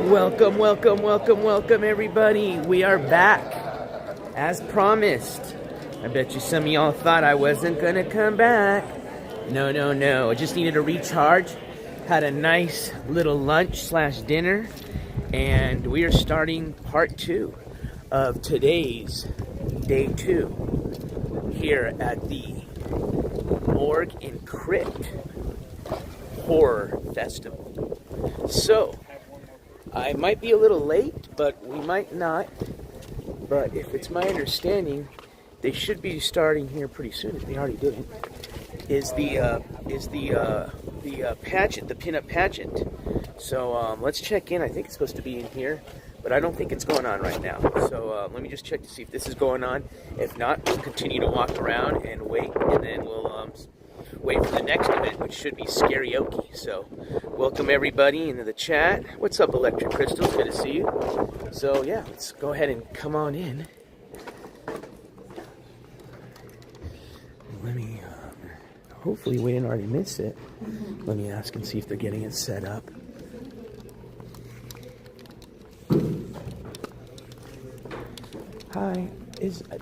Welcome, welcome, welcome, welcome, everybody. We are back, as promised. I bet you some of y'all thought I wasn't gonna come back. No, no, no. I just needed a recharge. Had a nice little lunch/dinner, and we are starting part 2 of today's day 2 here at the Morgue and Krypt Horror Festival. So, I might be a little late, but we might not. But if it's my understanding, they should be starting here pretty soon. If they already didn't, is the pageant, the Pinup pageant. So let's check in. I think it's supposed to be in here, but I don't think it's going on right now. So let me just check to see if this is going on. If not, we'll continue to walk around and wait, and then we'll wait for the next event, which should be karaoke. So welcome everybody into the chat. What's up, Electric Crystals? Good to see you. So yeah, let's go ahead and come on in. Let me, hopefully we didn't already miss it. Let me ask and see if they're getting it set up. Hi.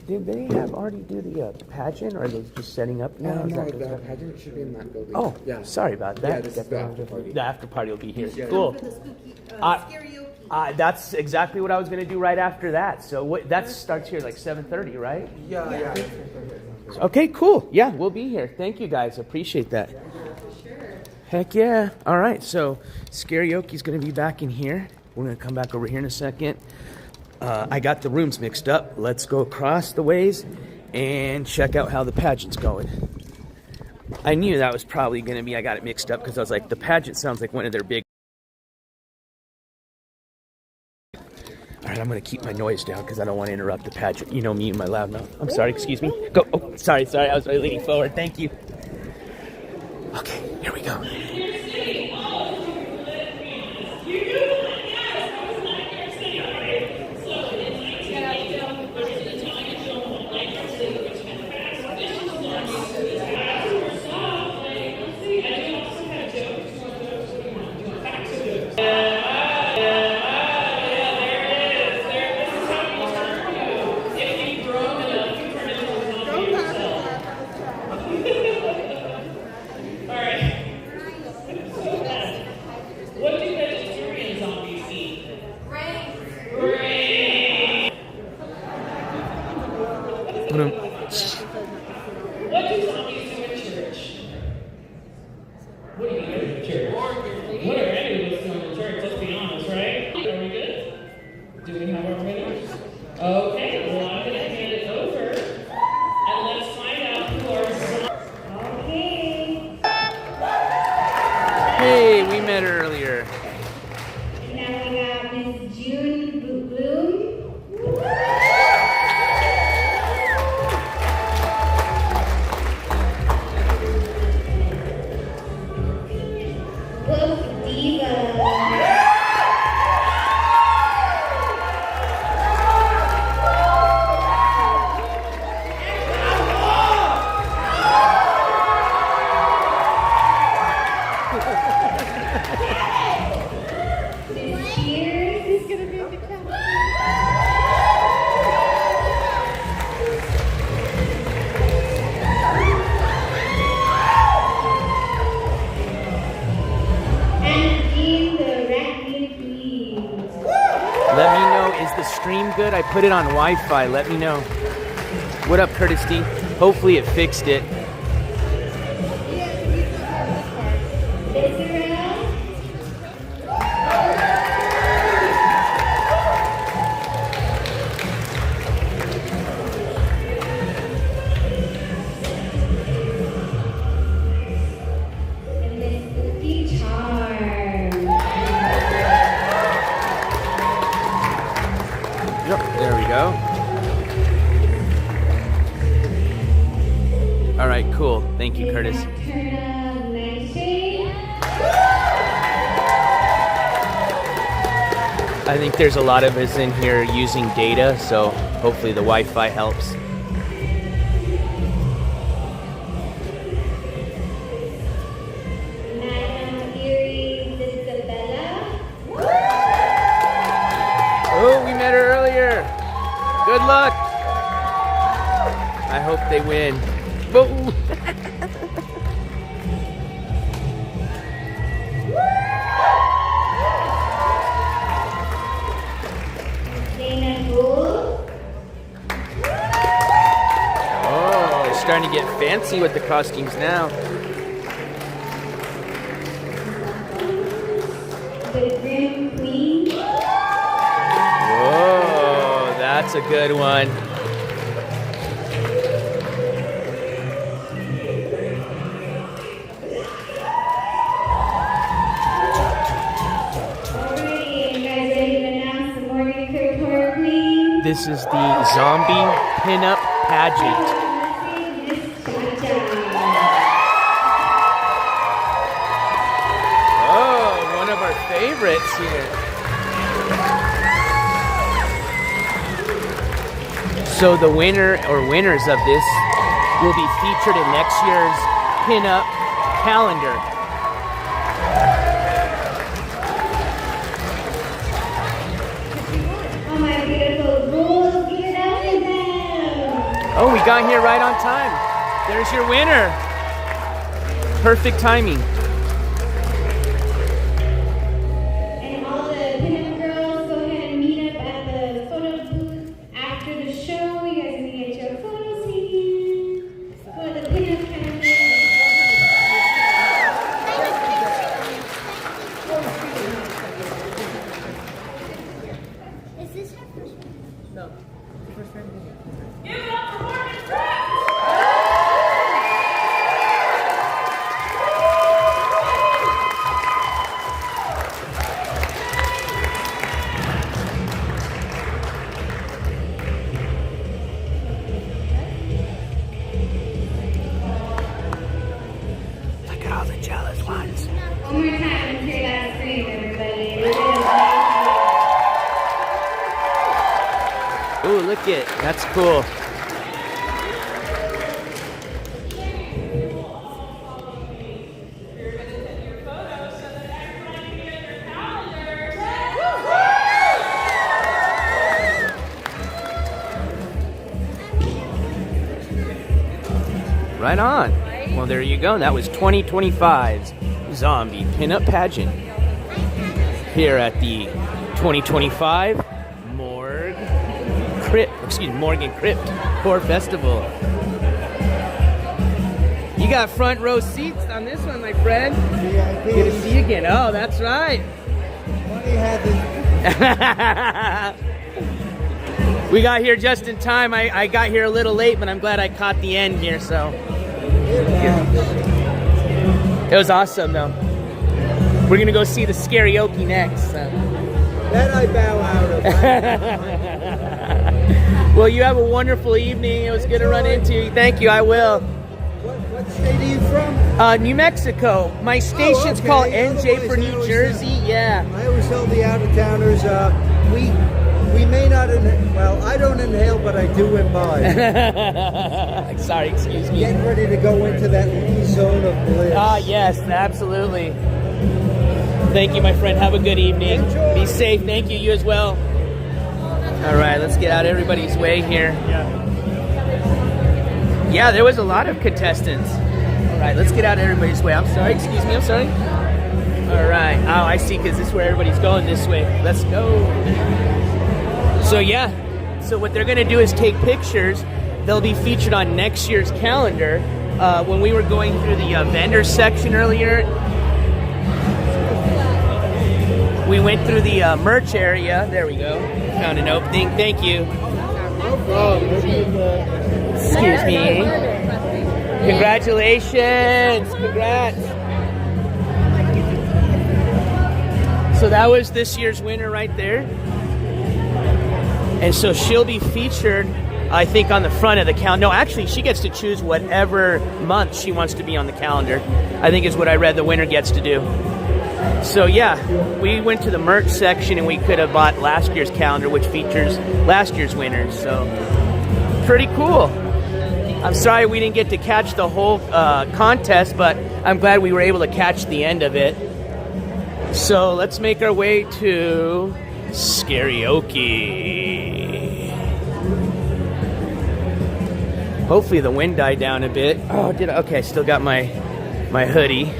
Did they already do the pageant, or are they just setting up now? No, the pageant should be in that building. Oh, yeah. Sorry about that. Yeah, this is the after party. The after party will be here. Yeah. Cool. For the spooky, karaoke. That's exactly what I was going to do right after that. So that starts here like 7:30, right? Yeah. Okay, cool. Yeah, we'll be here. Thank you guys. Appreciate that. Sure. Heck yeah. All right, so karaoke is going to be back in here. We're going to come back over here in a second. I got the rooms mixed up. Let's go across the ways and check out how the pageant's going. I knew that was probably going to be, I got it mixed up because I was like, the pageant sounds like one of their big... All right, I'm going to keep my noise down because I don't want to interrupt the pageant. You know me and my loud mouth. I'm sorry, excuse me. Go. Oh, sorry. I was really leaning forward. Thank you. Okay, here we go. What do zombies do in church? What do you do in church? What are any of us doing in church? Let's be honest, right? Are we good? Do we have our winners? Okay, well I'm going to hand it over and let's find out who our zombies. Okay. Hey, we met earlier. And now we got Miss June Bloom. Let me know, is the stream good? I put it on Wi-Fi. Let me know. What up, Curtis D? Hopefully it fixed it. There we go. All right, cool. Thank you, Curtis. I think there's a lot of us in here using data, so hopefully the Wi-Fi helps. Good luck. I hope they win. Whoa. Oh, they're starting to get fancy with the costumes now. The Grim Queen. Whoa, that's a good one. This is the zombie pinup pageant. Oh, one of our favorites here. So the winner or winners of this will be featured in next year's pinup calendar. Oh, we got here right on time. There's your winner. Perfect timing. And all the pinup girls, go ahead and meet up at the photo booth after the show. You guys are gonna get your photos taken for the pinup calendar. Is this her first one? No. First time. Give it up for Morgue and Krypt! Look at all the jealous ones. One more time, let's hear that scream, everybody. Ooh, look it. That's cool. Right on. Well, there you go. That was 2025's Zombie Pinup Pageant here at the 2025 Morgue and Krypt Core Festival. You got front row seats on this one, my friend. Good to see you again. Oh, that's right. We got here just in time. I got here a little late, but I'm glad I caught the end here, so. It was awesome, though. We're going to go see the karaoke next. So. That I bow out of. Well, you have a wonderful evening. It was good to run into you. Thank you. I will. What state are you from? New Mexico. My station's called NJ for New Jersey. Yeah. I always tell the out-of-towners, we may not inhale. Well, I don't inhale, but I do imbibe. Sorry, excuse me. Getting ready to go into that zone of bliss. Ah, yes, absolutely. Thank you, my friend. Have a good evening. Enjoy. Be safe. Thank you. You as well. All right, let's get out everybody's way here. Yeah, there was a lot of contestants. All right, let's get out everybody's way. I'm sorry. Excuse me. I'm sorry. All right. Oh, I see, because this is where everybody's going this way. Let's go. So, yeah. So what they're going to do is take pictures. They'll be featured on next year's calendar. When we were going through the vendor section earlier, we went through the merch area. There we go. Found an opening. Thank you. Excuse me. Congratulations. Congrats. So that was this year's winner right there. And so she'll be featured, I think, on the front of the calendar. No, actually, she gets to choose whatever month she wants to be on the calendar, I think is what I read the winner gets to do. So yeah, we went to the merch section and we could have bought last year's calendar, which features last year's winners. So pretty cool. I'm sorry we didn't get to catch the whole contest, but I'm glad we were able to catch the end of it. So let's make our way to karaoke. Hopefully the wind died down a bit. Oh, did I? Okay, I still got my hoodie.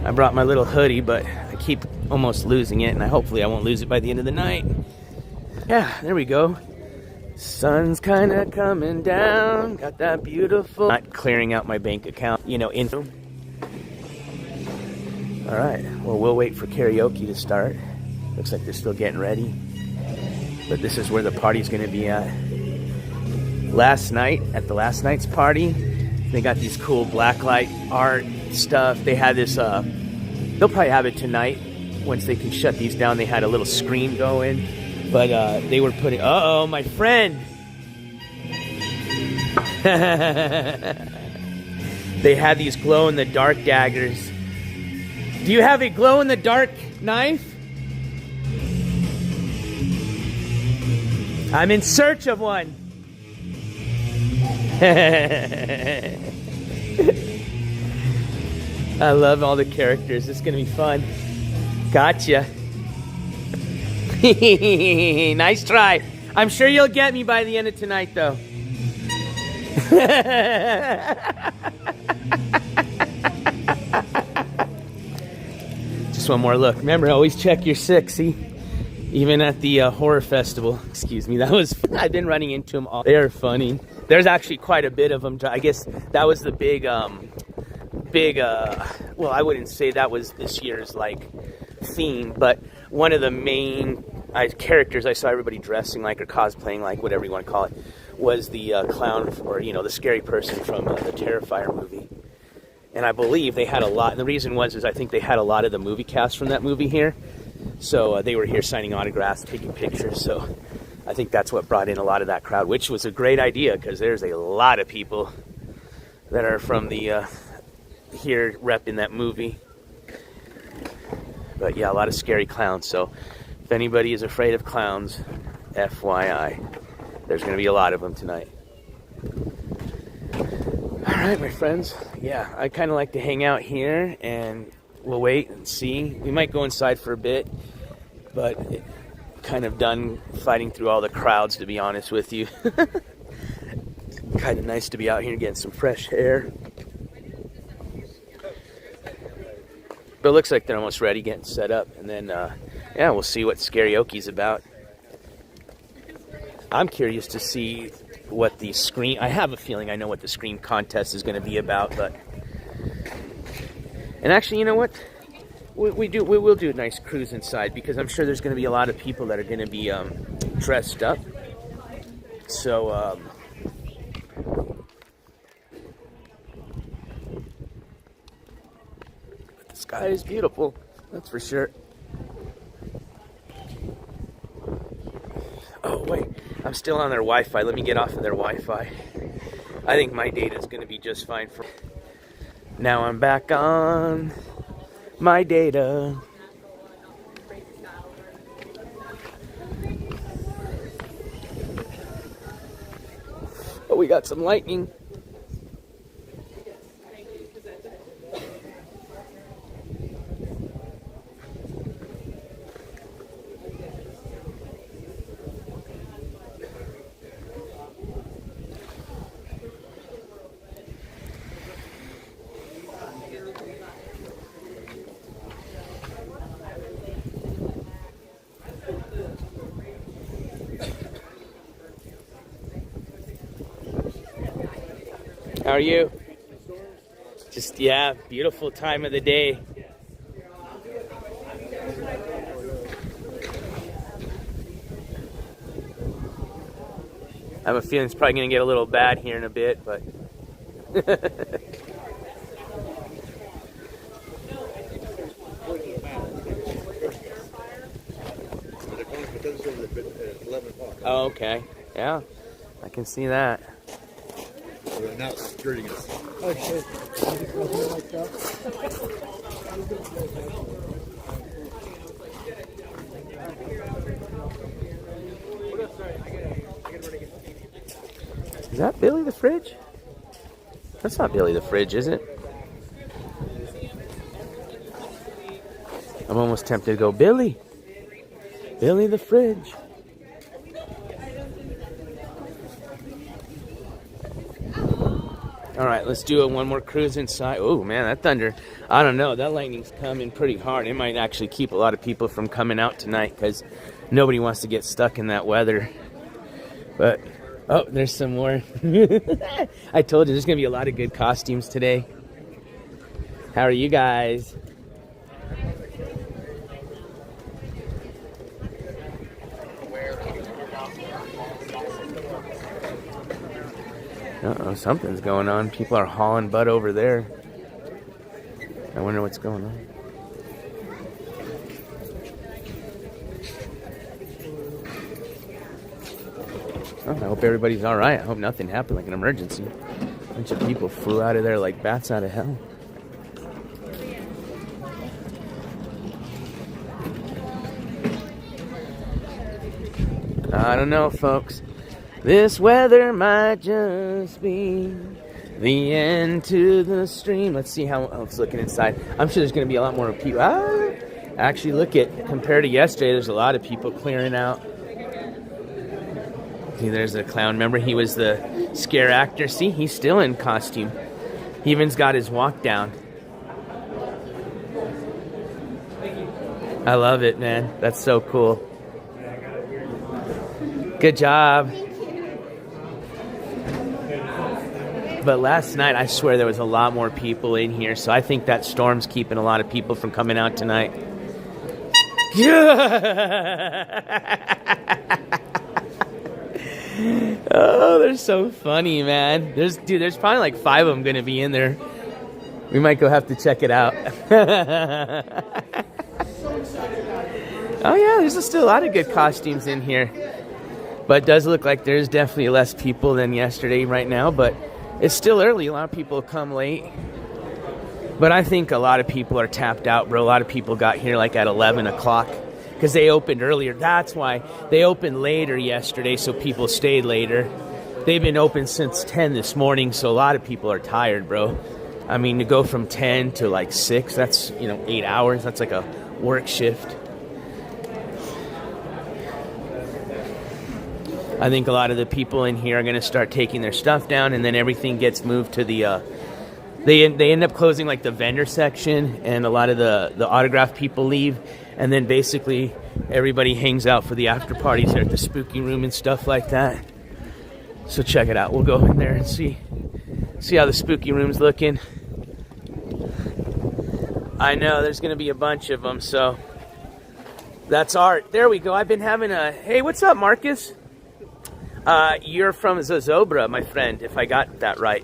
I brought my little hoodie, but I keep almost losing it, and hopefully I won't lose it by the end of the night. Yeah, there we go. Sun's kind of coming down. Got that beautiful. Not clearing out my bank account, you know, in. All right, well, we'll wait for karaoke to start. Looks like they're still getting ready. But this is where the party's gonna be at. Last night, at the last night's party, they got these cool blacklight art stuff. They had this, they'll probably have it tonight. Once they can shut these down, they had a little screen going. But they were putting, uh-oh, my friend. They had these glow-in-the-dark daggers. Do you have a glow-in-the-dark knife? I'm in search of one. I love all the characters. It's gonna be fun. Gotcha. Nice try. I'm sure you'll get me by the end of tonight, though. Just one more look. Remember, always check your sexy. Even at the horror festival. Excuse me. That was. I've been running into them all. They're funny. There's actually quite a bit of them. I guess that was the big. Well, I wouldn't say that was this year's like theme, but one of the main characters I saw everybody dressing like or cosplaying like, whatever you want to call it, was the clown, or you know, the scary person from the Terrifier movie. And I believe they had a lot. And the reason is I think they had a lot of the movie cast from that movie here. So they were here signing autographs, taking pictures. So I think that's what brought in a lot of that crowd, which was a great idea because there's a lot of people that are from the here repping that movie. But yeah, a lot of scary clowns. So if anybody is afraid of clowns, FYI, there's going to be a lot of them tonight. All right, my friends. Yeah, I kind of like to hang out here, and we'll wait and see. We might go inside for a bit, but kind of done fighting through all the crowds, to be honest with you. Kind of nice to be out here getting some fresh air. But it looks like they're almost ready, getting set up. And then, yeah, we'll see what karaoke's about. I'm curious to see what the screen... I have a feeling I know what the screen contest is going to be about, but... And actually, you know what? We will do a nice cruise inside, because I'm sure there's going to be a lot of people that are going to be dressed up. So, the sky is beautiful, that's for sure. Oh, wait. I'm still on their Wi-Fi. Let me get off of their Wi-Fi. I think my data is going to be just fine for... Now I'm back on my data. Oh, we got some lightning. How are you? Just, yeah, beautiful time of the day. I have a feeling it's probably going to get a little bad here in a bit, but... Oh, okay. Yeah, I can see that. They're now skirting us. Oh shit. Is that Billy the Fridge? That's not Billy the Fridge, is it? I'm almost tempted to go, Billy. Billy the Fridge. All right, let's do one more cruise inside. Oh, man, that thunder. I don't know. That lightning's coming pretty hard. It might actually keep a lot of people from coming out tonight because nobody wants to get stuck in that weather. But, oh, there's some more. I told you, there's going to be a lot of good costumes today. How are you guys? Uh-oh, something's going on. People are hauling butt over there. I wonder what's going on. Oh, I hope everybody's all right. I hope nothing happened like an emergency. A bunch of people flew out of there like bats out of hell. I don't know, folks. This weather might just be the end to the stream. Let's see how it's looking inside. I'm sure there's going to be a lot more people. Actually, look at, compared to yesterday, there's a lot of people clearing out. See, there's a clown. Remember, he was the scare actor. See, he's still in costume. He even's got his walk down. I love it, man. That's so cool. Good job. But last night, I swear there was a lot more people in here, so I think that storm's keeping a lot of people from coming out tonight. Oh, they're so funny, man. There's probably like 5 of them going to be in there. We might go have to check it out. Oh, yeah, there's still a lot of good costumes in here. But it does look like there's definitely less people than yesterday right now, but it's still early. A lot of people come late. But I think a lot of people are tapped out, bro. A lot of people got here like at 11 o'clock because they opened earlier. That's why they opened later yesterday, so people stayed later. They've been open since 10 this morning, so a lot of people are tired, bro. I mean, to go from 10 to like 6, that's, 8 hours. That's like a work shift. I think a lot of the people in here are going to start taking their stuff down, and then everything gets moved to the, they end up closing like the vendor section, and a lot of the autograph people leave, and then basically everybody hangs out for the after parties there at the spooky room and stuff like that. So check it out. We'll go in there and see how the spooky room's looking. I know there's going to be a bunch of them, so that's art. There we go. I've been having hey, what's up, Marcus? You're from Zozobra, my friend, if I got that right.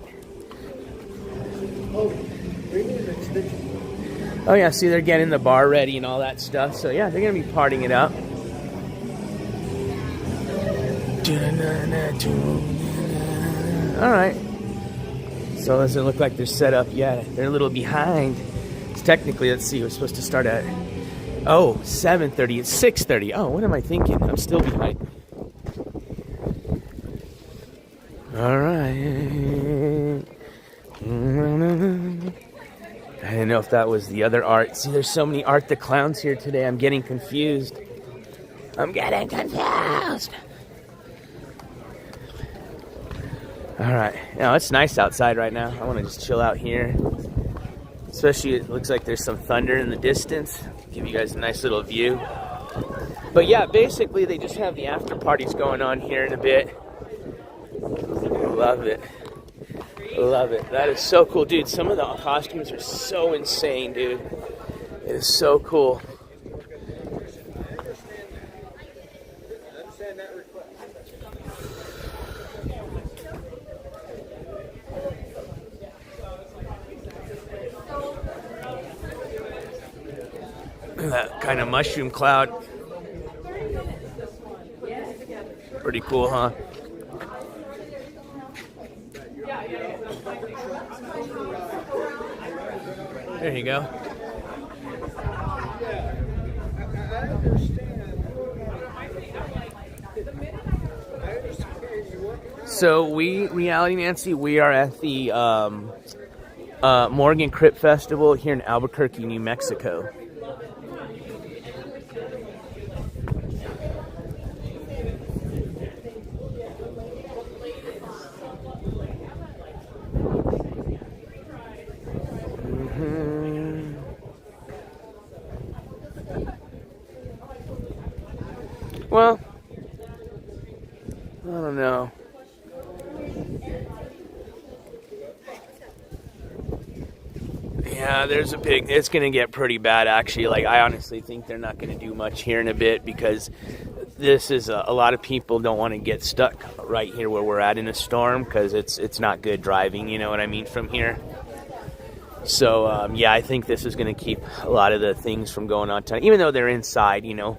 Oh, yeah, see, they're getting the bar ready and all that stuff. So, yeah, they're going to be partying it up. All right. So, it doesn't look like they're set up yet. They're a little behind. It's technically, let's see, we're supposed to start at, 7:30. It's 6:30. Oh, what am I thinking? I'm still behind. All right. I didn't know if that was the other art. See, there's so many Art the Clowns here today. I'm getting confused. All right. Now, it's nice outside right now. I want to just chill out here. Especially, it looks like there's some thunder in the distance. Give you guys a nice little view. But yeah, basically, they just have the after parties going on here in a bit. Love it. Love it. That is so cool. Dude, some of the costumes are so insane, dude. It is so cool. That kind of mushroom cloud. Pretty cool, huh? There you go. So Reality Nancy, we are at the Morgue and Krypt Festival here in Albuquerque, New Mexico. Well, I don't know. Yeah, there's a big, it's going to get pretty bad actually. Like, I honestly think they're not going to do much here in a bit because this is a lot of people don't want to get stuck right here where we're at in a storm because it's not good driving, you know what I mean, from here. So, yeah, I think this is going to keep a lot of the things from going on tonight, even though they're inside, you know,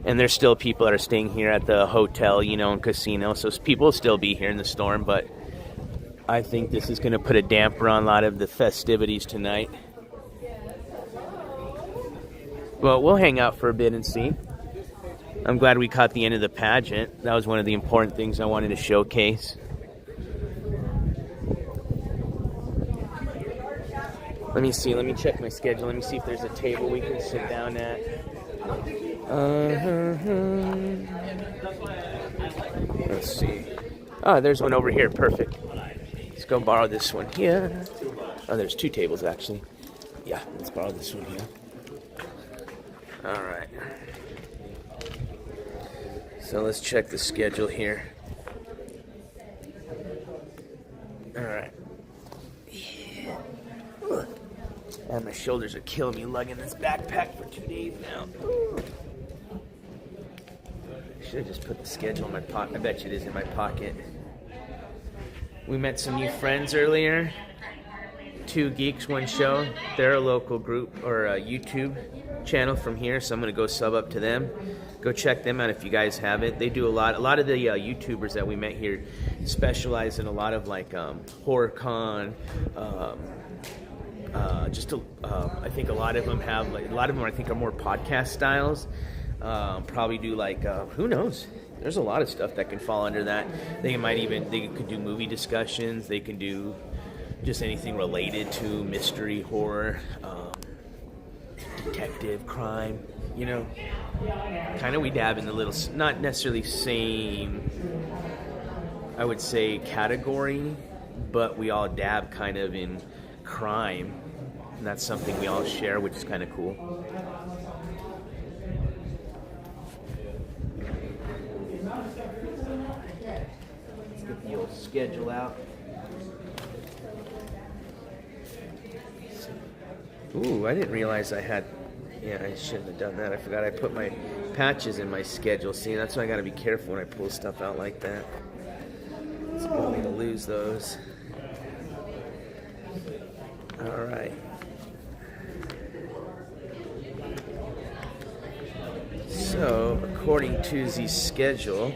and there's still people that are staying here at the hotel, you know, and casino, so people will still be here in the storm, but I think this is going to put a damper on a lot of the festivities tonight. Well, we'll hang out for a bit and see. I'm glad we caught the end of the pageant. That was one of the important things I wanted to showcase. Let me see. Let me check my schedule. Let me see if there's a table we can sit down at. Let's see. Oh, there's one over here. Perfect. Let's go borrow this one here. Oh, there's two tables, actually. Yeah, let's borrow this one here. All right. So let's check the schedule here. All right. Yeah. And my shoulders are killing me lugging this backpack for 2 days now. Should have just put the schedule in my pocket. I bet you it is in my pocket. We met some new friends earlier. 2 Geeks, 1 Show. They're a local group or a YouTube channel from here, so I'm going to go sub up to them. Go check them out if you guys haven't. They do a lot of the YouTubers that we met here specialize in a lot of like horror con. I think a lot of them have like, I think are more podcast styles. Probably do like who knows? There's a lot of stuff that can fall under that. They could do movie discussions. They can do just anything related to mystery, horror, detective, crime. You know, kind of we dab in the little, not necessarily same, I would say, category, but we all dab kind of in crime, and that's something we all share, which is kind of cool. Let's get the old schedule out. Ooh, I didn't realize I had... Yeah, I shouldn't have done that. I forgot I put my patches in my schedule. See, that's why I got to be careful when I pull stuff out like that. It's going me to lose those. All right. So, according to the schedule,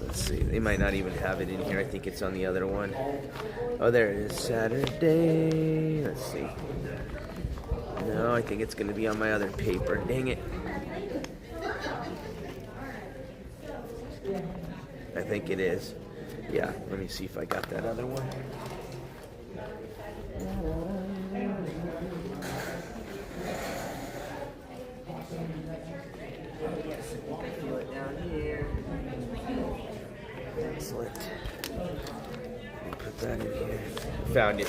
let's see, they might not even have it in here. I think it's on the other one. Oh, there it is, Saturday. Let's see. No, I think it's going to be on my other paper. Dang it. I think it is. Yeah, let me see if I got that other one. Feel it down here. Excellent. Put that in here. Found it.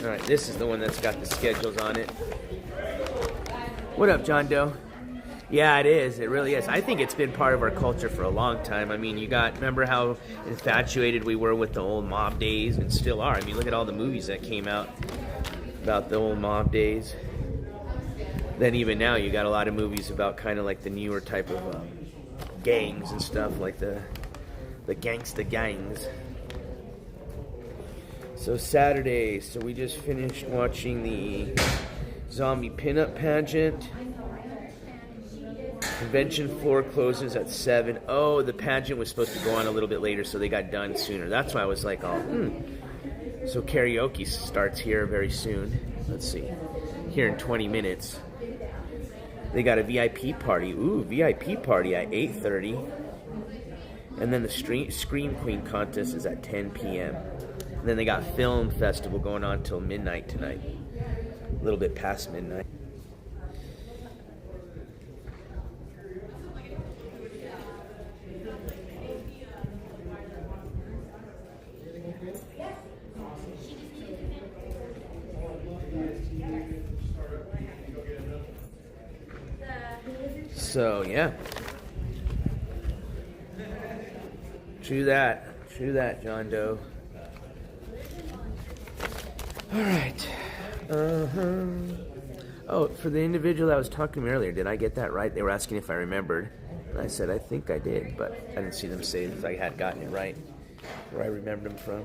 All right, this is the one that's got the schedules on it. What up, John Doe? Yeah, it is. It really is. I think it's been part of our culture for a long time. I mean, remember how infatuated we were with the old mob days, and still are. I mean, look at all the movies that came out about the old mob days. Then even now, you got a lot of movies about kind of like the newer type of gangs and stuff, like the gangsta gangs. So Saturday, so we just finished watching the zombie pinup pageant. Convention floor closes at 7. Oh, the pageant was supposed to go on a little bit later, so they got done sooner. That's why I was like, So karaoke starts here very soon. Let's see. Here in 20 minutes. They got a VIP party. Ooh, VIP party at 8:30. And then the Scream Queen contest is at 10 p.m. And then they got film festival going on till midnight tonight. A little bit past midnight. So, yeah. True that, John Doe. All right. Oh, for the individual that was talking to me earlier, did I get that right? They were asking if I remembered. And I said, I think I did, but I didn't see them say if I had gotten it right, where I remembered them from.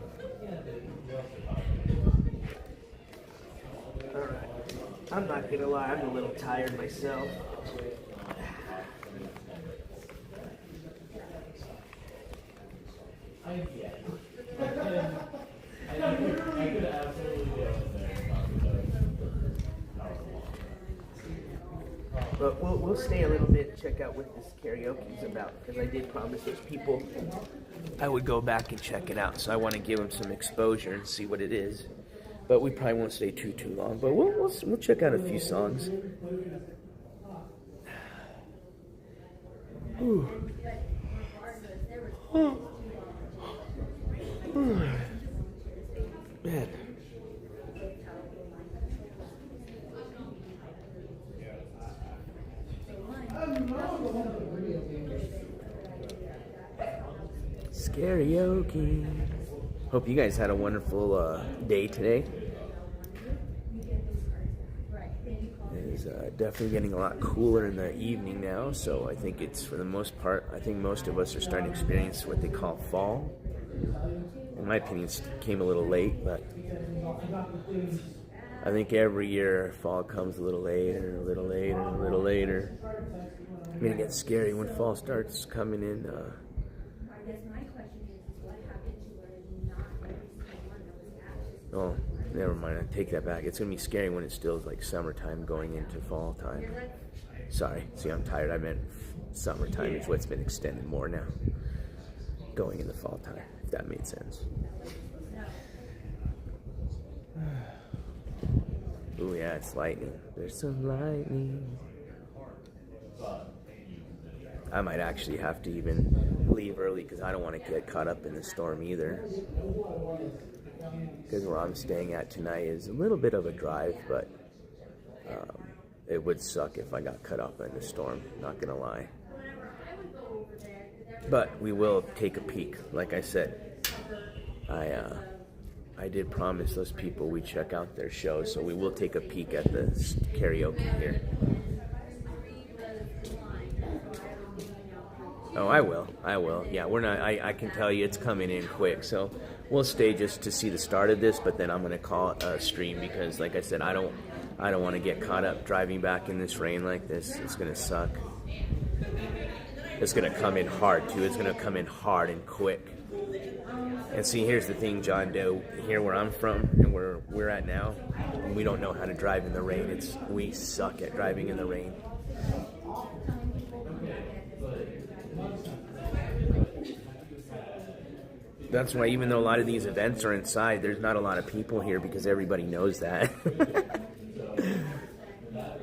All right. I'm not going to lie, I'm a little tired myself. But we'll stay a little bit and check out what this karaoke's about, because I did promise those people I would go back and check it out. So I want to give them some exposure and see what it is. But we probably won't stay too long. But we'll check out a few songs. Ooh. Man. Karaoke. Hope you guys had a wonderful day today. It's definitely getting a lot cooler in the evening now, so I think it's, for the most part, I think most of us are starting to experience what they call fall. In my opinion, it came a little late, but I think every year fall comes a little later, a little later, a little later. I mean, it gets scary when fall starts coming in. Oh, never mind. I take that back. It's going to be scary when it's still like summertime going into fall time. Sorry. See, I'm tired. I meant summertime is what's been extended more now. Going into fall time, if that made sense. Oh, yeah, it's lightning. There's some lightning. I might actually have to even leave early because I don't want to get caught up in the storm either. Because where I'm staying at tonight is a little bit of a drive, but it would suck if I got cut off in the storm, not gonna lie. But we will take a peek. Like I said, I did promise those people we'd check out their show, so we will take a peek at the karaoke here. Oh, I will. Yeah, we're not. I can tell you it's coming in quick. So we'll stay just to see the start of this, but then I'm gonna call it a stream because, like I said, I don't want to get caught up driving back in this rain like this. It's gonna suck. It's gonna come in hard too. It's gonna come in hard and quick. And see, here's the thing, John Doe. Here where I'm from and where we're at now, we don't know how to drive in the rain. We suck at driving in the rain. That's why even though a lot of these events are inside, there's not a lot of people here because everybody knows that.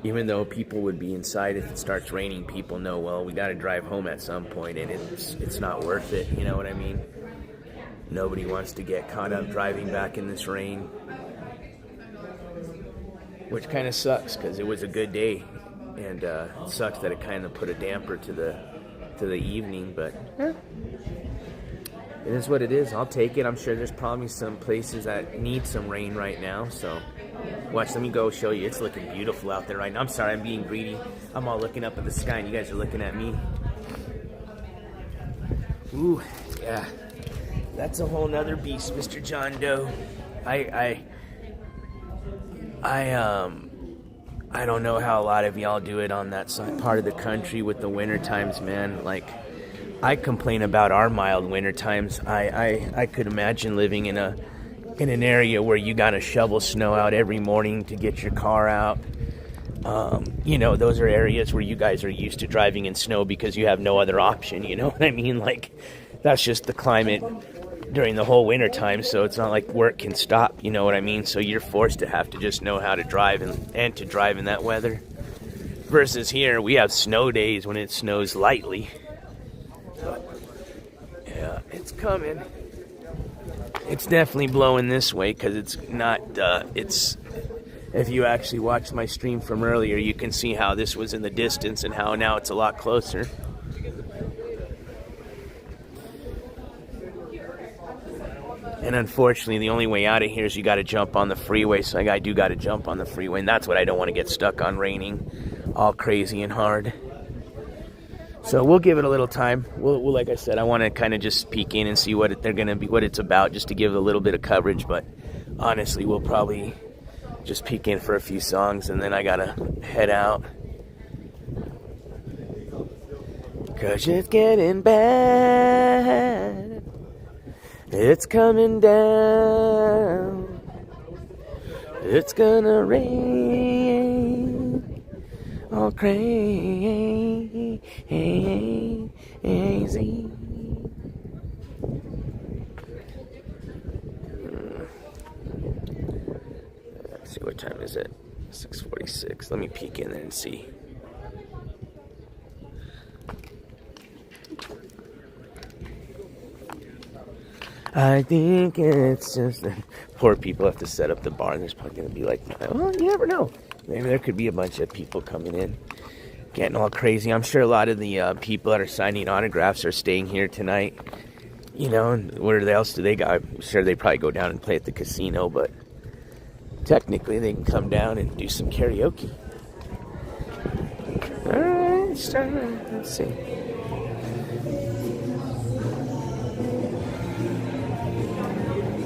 Even though people would be inside if it starts raining, people know, well, we got to drive home at some point, and it's not worth it, you know what I mean? Nobody wants to get caught up driving back in this rain. Which kind of sucks because it was a good day, and it sucks that it kind of put a damper to the evening, but it is what it is. I'll take it. I'm sure there's probably some places that need some rain right now. So, watch. Let me go show you. It's looking beautiful out there right now. I'm sorry, I'm being greedy. I'm all looking up at the sky, and you guys are looking at me. Ooh, yeah. That's a whole nother beast, Mr. John Doe. I don't know how a lot of y'all do it on that side, part of the country with the winter times, man. Like, I complain about our mild winter times. I could imagine living in an area where you got to shovel snow out every morning to get your car out. You know, those are areas where you guys are used to driving in snow because you have no other option. You know what I mean? Like, that's just the climate during the whole winter time. So it's not like work can stop. You know what I mean? So you're forced to have to just know how to drive and to drive in that weather. Versus here, we have snow days when it snows lightly. Yeah, it's coming. It's definitely blowing this way because it's not, it If you actually watched my stream from earlier, you can see how this was in the distance and how now it's a lot closer. And unfortunately, the only way out of here is you got to jump on the freeway. So I do got to jump on the freeway, and that's what I don't want to get stuck on, raining all crazy and hard. So we'll give it a little time. We'll like I said, I want to kind of just peek in and see what they're gonna be, what it's about, just to give a little bit of coverage. But honestly, we'll probably just peek in for a few songs, and then I gotta head out. 'Cause it's getting bad. It's coming down. It's gonna rain all crazy. Let's see, what time is it? 6:46. Let me peek in there and see. I think it's just that poor people have to set up the bar. There's probably going to be like, well, you never know. Maybe there could be a bunch of people coming in, getting all crazy. I'm sure a lot of the people that are signing autographs are staying here tonight. You know, and where else do they go? I'm sure they probably go down and play at the casino, but technically they can come down and do some karaoke. All right, let's see.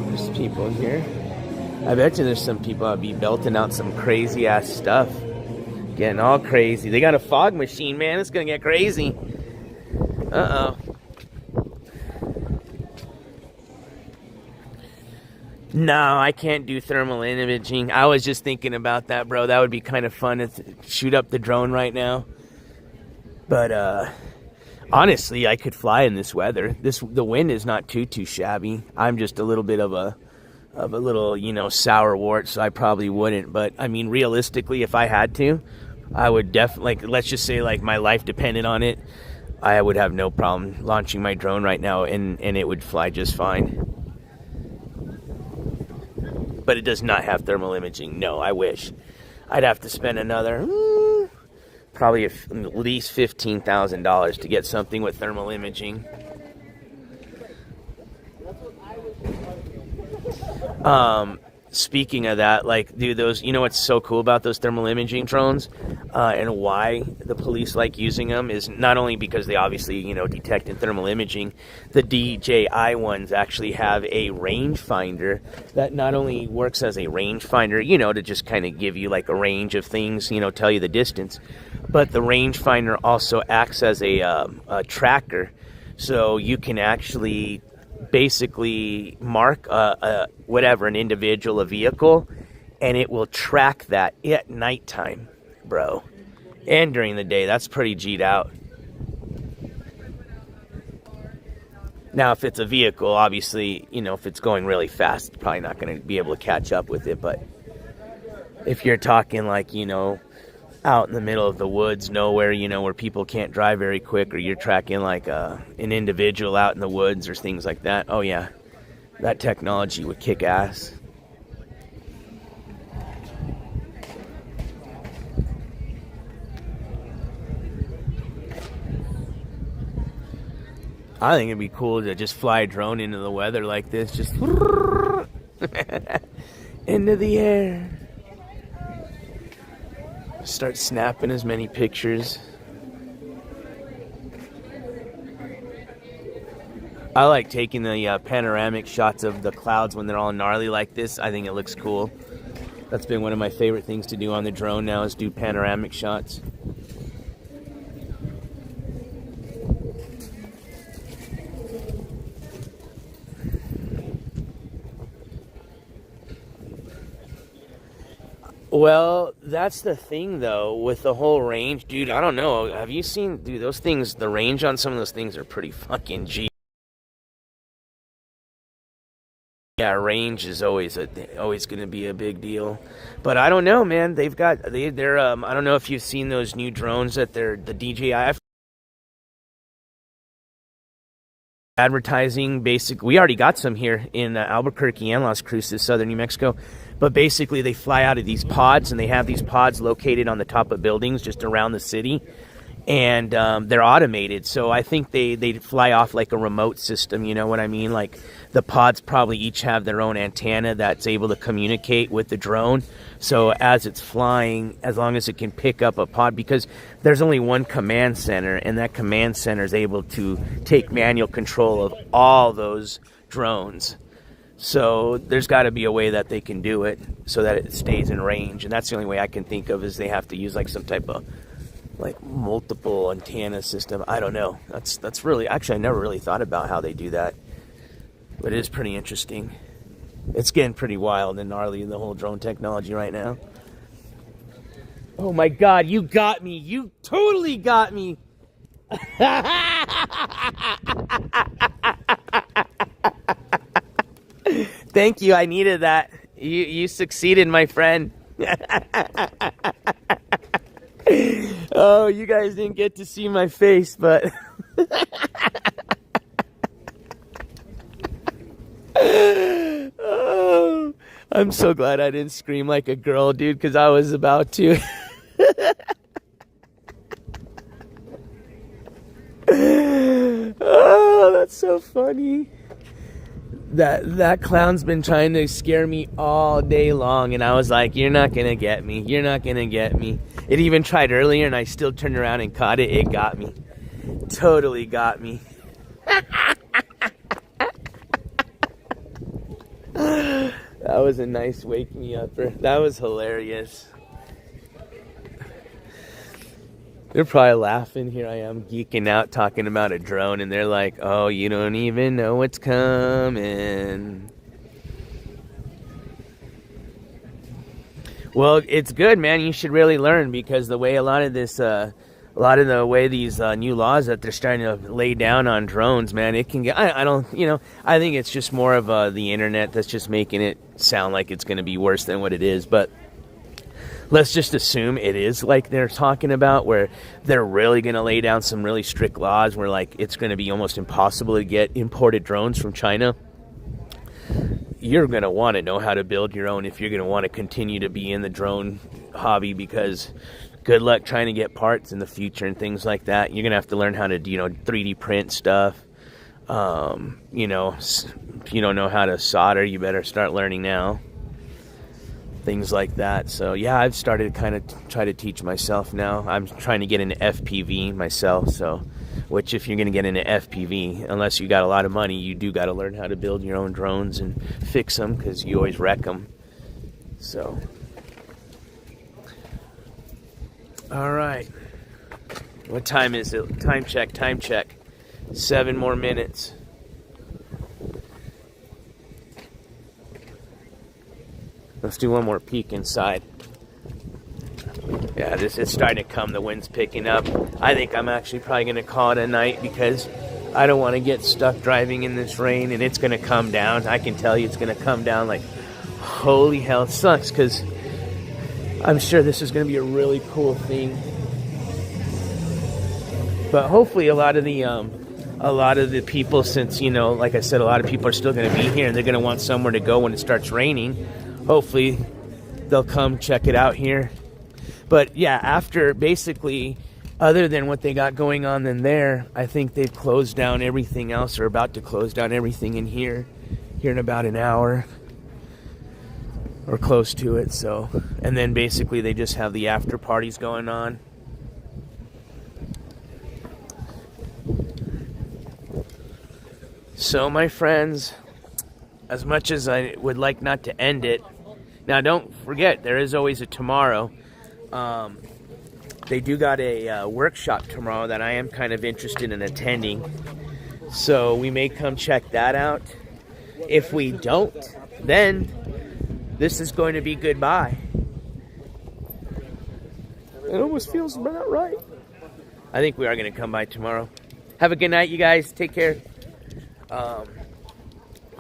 There's people in here. I bet you there's some people that'll be belting out some crazy ass stuff. Getting all crazy. They got a fog machine, man. It's gonna get crazy. Uh-oh. No, I can't do thermal imaging. I was just thinking about that, bro. That would be kind of fun to shoot up the drone right now. But honestly, I could fly in this weather. The wind is not too shabby. I'm just a little bit of a little, you know, sour wart, so I probably wouldn't. But I mean, realistically, if I had to, I would definitely, like, let's just say like my life depended on it, I would have no problem launching my drone right now, and it would fly just fine. But it does not have thermal imaging. No, I wish. I'd have to spend another probably at least $15,000 to get something with thermal imaging. Speaking of that, like, dude, those, you know what's so cool about those thermal imaging drones, and why the police like using them is not only because they obviously, you know, detect in thermal imaging. The DJI ones actually have a rangefinder that not only works as a rangefinder, you know, to just kind of give you like a range of things, you know, tell you the distance, but the rangefinder also acts as a tracker, so you can actually basically mark an individual, a vehicle, and it will track that at nighttime, bro, and during the day. That's pretty G'd out. Now, if it's a vehicle, obviously, you know, if it's going really fast, it's probably not going to be able to catch up with it. But if you're talking like, you know, out in the middle of the woods, nowhere, you know, where people can't drive very quick, or you're tracking like an individual out in the woods or things like that, oh yeah, that technology would kick ass. I think it'd be cool to just fly a drone into the weather like this, just into the air. Start snapping as many pictures. I like taking the panoramic shots of the clouds when they're all gnarly like this. I think it looks cool. That's been one of my favorite things to do on the drone now, is do panoramic shots. Well, that's the thing, though, with the whole range. Dude, I don't know. Have you seen, dude, those things, the range on some of those things are pretty fucking G. Yeah, range is always going to be a big deal. But I don't know, man. They're I don't know if you've seen those new drones that the DJI advertising. We already got some here in Albuquerque and Las Cruces, southern New Mexico. But basically, they fly out of these pods, and they have these pods located on the top of buildings just around the city. And they're automated, so I think they fly off like a remote system, you know what I mean? Like, the pods probably each have their own antenna that's able to communicate with the drone. So as it's flying, as long as it can pick up a pod, because there's only one command center, and that command center is able to take manual control of all those drones. So there's got to be a way that they can do it so that it stays in range. And that's the only way I can think of, is they have to use like some type of like multiple antenna system. I don't know. That's really, actually I never really thought about how they do that. But it is pretty interesting. It's getting pretty wild and gnarly in the whole drone technology right now. Oh my God, you got me. You totally got me. Thank you. I needed that. You succeeded, my friend. Oh, you guys didn't get to see my face, but oh, I'm so glad I didn't scream like a girl, dude, because I was about to. Oh, that's so funny. That clown's been trying to scare me all day long, and I was like, you're not gonna get me. You're not gonna get me. It even tried earlier, and I still turned around and caught it. It got me. Totally got me. That was a nice wake me upper. That was hilarious. They're probably laughing. Here I am geeking out talking about a drone, and they're like, oh, you don't even know what's coming. Well, it's good, man. You should really learn, because the way a lot of these new laws that they're starting to lay down on drones, man, it can get, I think it's just more of the internet that's just making it sound like it's going to be worse than what it is. But let's just assume it is like they're talking about, where they're really going to lay down some really strict laws where like it's going to be almost impossible to get imported drones from China. You're going to want to know how to build your own if you're going to want to continue to be in the drone hobby, because good luck trying to get parts in the future and things like that. You're going to have to learn how to, 3D print stuff. If you don't know how to solder, you better start learning now. Things like that. So yeah, I've started to kind of try to teach myself now. I'm trying to get into FPV myself, so which if you're going to get into FPV, unless you got a lot of money, you do got to learn how to build your own drones and fix them, because you always wreck them. So all right, what time is it? Time check. 7 more minutes. Let's do one more peek inside. Yeah, it's starting to come. The wind's picking up. I think I'm actually probably going to call it a night, because I don't want to get stuck driving in this rain, and it's going to come down. I can tell you it's going to come down like holy hell. It sucks, because I'm sure this is going to be a really cool thing. But hopefully a lot of the people, since, like I said, a lot of people are still going to be here, and they're going to want somewhere to go when it starts raining. Hopefully they'll come check it out here. But yeah, after basically, other than what they got going on in there, I think they've closed down everything else, or about to close down everything in here in about an hour or close to it. So, and then basically they just have the after parties going on. So my friends, as much as I would like not to end it, now don't forget, there is always a tomorrow. They do got a workshop tomorrow that I am kind of interested in attending. So we may come check that out. If we don't, then this is going to be goodbye. It almost feels about right. I think we are going to come by tomorrow. Have a good night, you guys. Take care.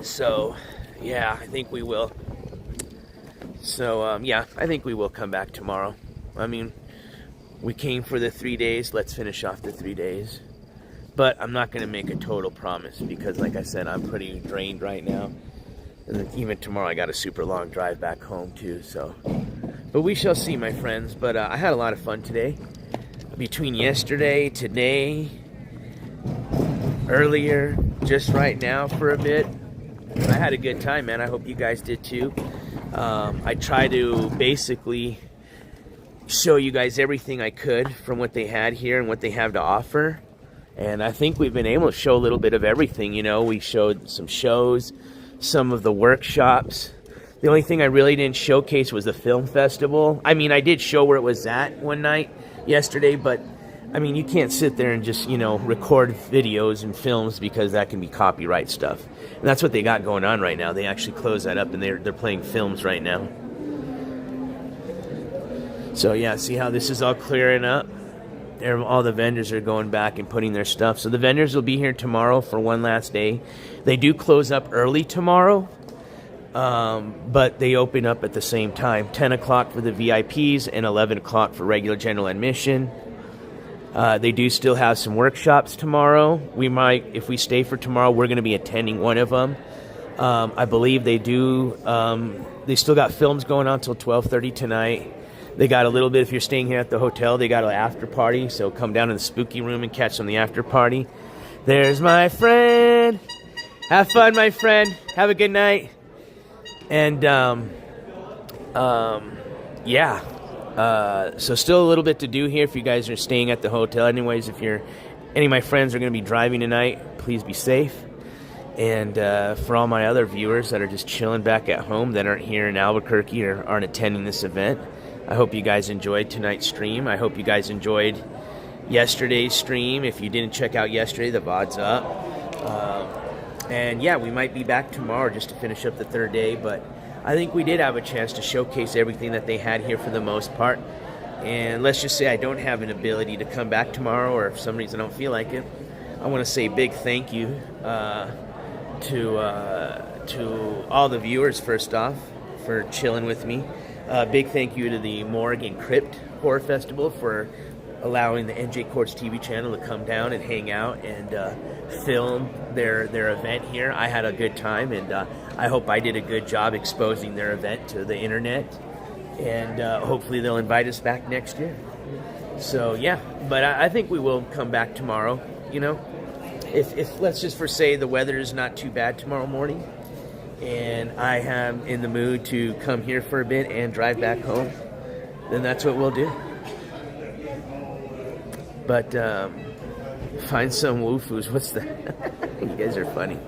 So, yeah, I think we will. So, yeah, I think we will come back tomorrow. I mean, we came for the 3 days. Let's finish off the 3 days. But I'm not going to make a total promise, because, like I said, I'm pretty drained right now. And then even tomorrow I got a super long drive back home too, so. But we shall see, my friends. But I had a lot of fun today. Between yesterday, today, earlier, just right now for a bit. I had a good time, man. I hope you guys did too. I try to basically show you guys everything I could from what they had here and what they have to offer. And I think we've been able to show a little bit of everything, you know. We showed some shows, some of the workshops. The only thing I really didn't showcase was the film festival. I mean, I did show where it was at one night yesterday, but I mean, you can't sit there and just, you know, record videos and films because that can be copyright stuff. And that's what they got going on right now. They actually closed that up and they're playing films right now. So yeah, see how this is all clearing up? All the vendors are going back and putting their stuff. So the vendors will be here tomorrow for one last day. They do close up early tomorrow, but they open up at the same time. 10 o'clock for the VIPs and 11 o'clock for regular general admission. They do still have some workshops tomorrow. We might, if we stay for tomorrow, we're going to be attending one of them. I believe they do. They still got films going on till 12:30 tonight. They got a little bit, if you're staying here at the hotel, they got an after party. So come down to the spooky room and catch on the after party. There's my friend. Have fun, my friend. Have a good night. And, yeah. So still a little bit to do here if you guys are staying at the hotel. Anyways, if any of my friends are going to be driving tonight, please be safe. And for all my other viewers that are just chilling back at home that aren't here in Albuquerque or aren't attending this event, I hope you guys enjoyed tonight's stream. I hope you guys enjoyed yesterday's stream. If you didn't check out yesterday, the VOD's up. And yeah, we might be back tomorrow just to finish up the third day, but I think we did have a chance to showcase everything that they had here for the most part. And let's just say I don't have an ability to come back tomorrow, or if for some reason I don't feel like it, I want to say a big thank you to all the viewers, first off, for chilling with me. Big thank you to the Morgue and Krypt Horror Festival for allowing the NJCOURTSTV channel to come down and hang out and film their event here. I had a good time, and I hope I did a good job exposing their event to the internet. And hopefully they'll invite us back next year. So yeah, but I think we will come back tomorrow. You know, if let's just for say the weather is not too bad tomorrow morning, and I am in the mood to come here for a bit and drive back home, then that's what we'll do. But find some woofus. What's that? You guys are funny.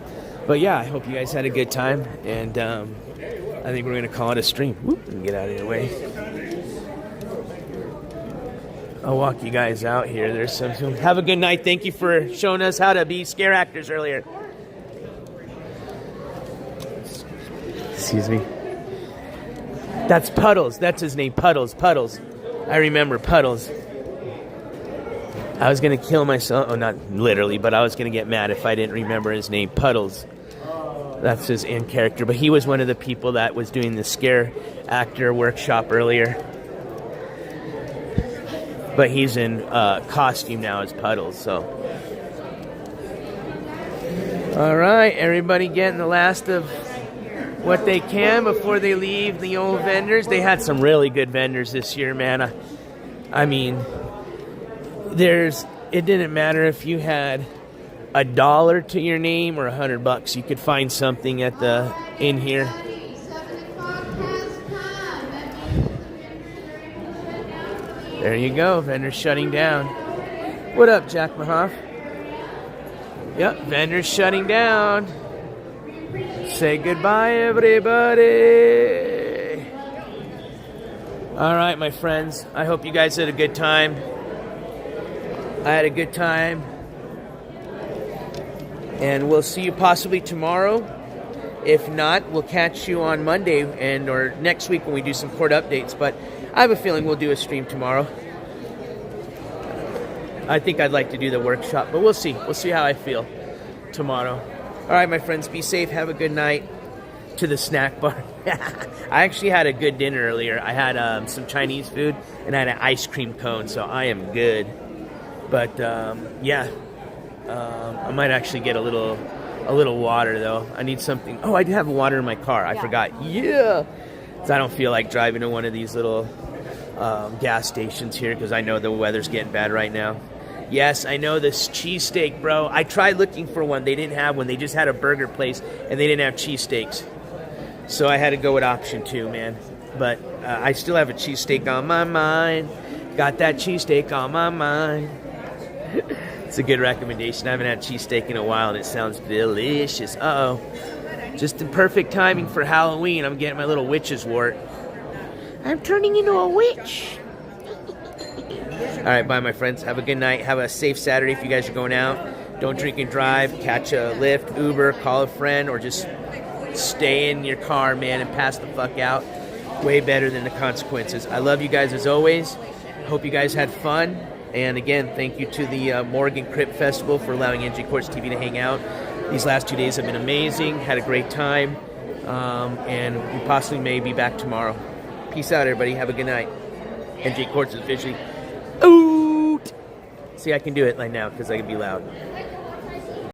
But yeah, I hope you guys had a good time, and I think we're going to call it a stream. Whoop, and get out of your way. I'll walk you guys out here. There's some. Have a good night. Thank you for showing us how to be scare actors earlier. Excuse me. That's Puddles. That's his name. Puddles. Puddles. I remember Puddles. I was going to kill myself. Oh, not literally, but I was going to get mad if I didn't remember his name. Puddles. That's his in character. But he was one of the people that was doing the scare actor workshop earlier. But he's in costume now as Puddles, so. All right, everybody getting the last of what they can before they leave the old vendors. They had some really good vendors this year, man. I mean, it didn't matter if you had $1 to your name or $100. You could find something in here. There you go, vendors shutting down. What up, Jack Mahoff? Yep, vendors shutting down. Say goodbye, everybody. All right, my friends. I hope you guys had a good time. I had a good time. And we'll see you possibly tomorrow. If not, we'll catch you on Monday or next week when we do some court updates. But I have a feeling we'll do a stream tomorrow. I think I'd like to do the workshop, but we'll see. We'll see how I feel tomorrow. All right, my friends, be safe. Have a good night. To the snack bar. I actually had a good dinner earlier. I had some Chinese food, and I had an ice cream cone, so I am good. But, yeah, I might actually get a little a little water, though. I need something. Oh, I do have water in my car. I forgot. Yeah. Because I don't feel like driving to one of these little gas stations here because I know the weather's getting bad right now. Yes, I know this cheesesteak, bro. I tried looking for one. They didn't have one. They just had a burger place, and they didn't have cheesesteaks. So I had to go with option 2, man. But I still have a cheesesteak on my mind. Got that cheesesteak on my mind. It's a good recommendation. I haven't had cheesesteak in a while, and it sounds delicious. Uh-oh. Just in perfect timing for Halloween. I'm getting my little witch's wart. I'm turning into a witch. All right, bye, my friends. Have a good night. Have a safe Saturday if you guys are going out. Don't drink and drive. Catch a Lyft, Uber, call a friend, or just stay in your car, man, and pass the fuck out. Way better than the consequences. I love you guys as always. Hope you guys had fun. And again, thank you to the Morgue and Krypt Festival for allowing NJCOURTSTV to hang out. These last 2 days have been amazing. Had a great time. And we possibly may be back tomorrow. Peace out, everybody. Have a good night. NJCOURTS is officially out. See, I can do it right now because I can be loud.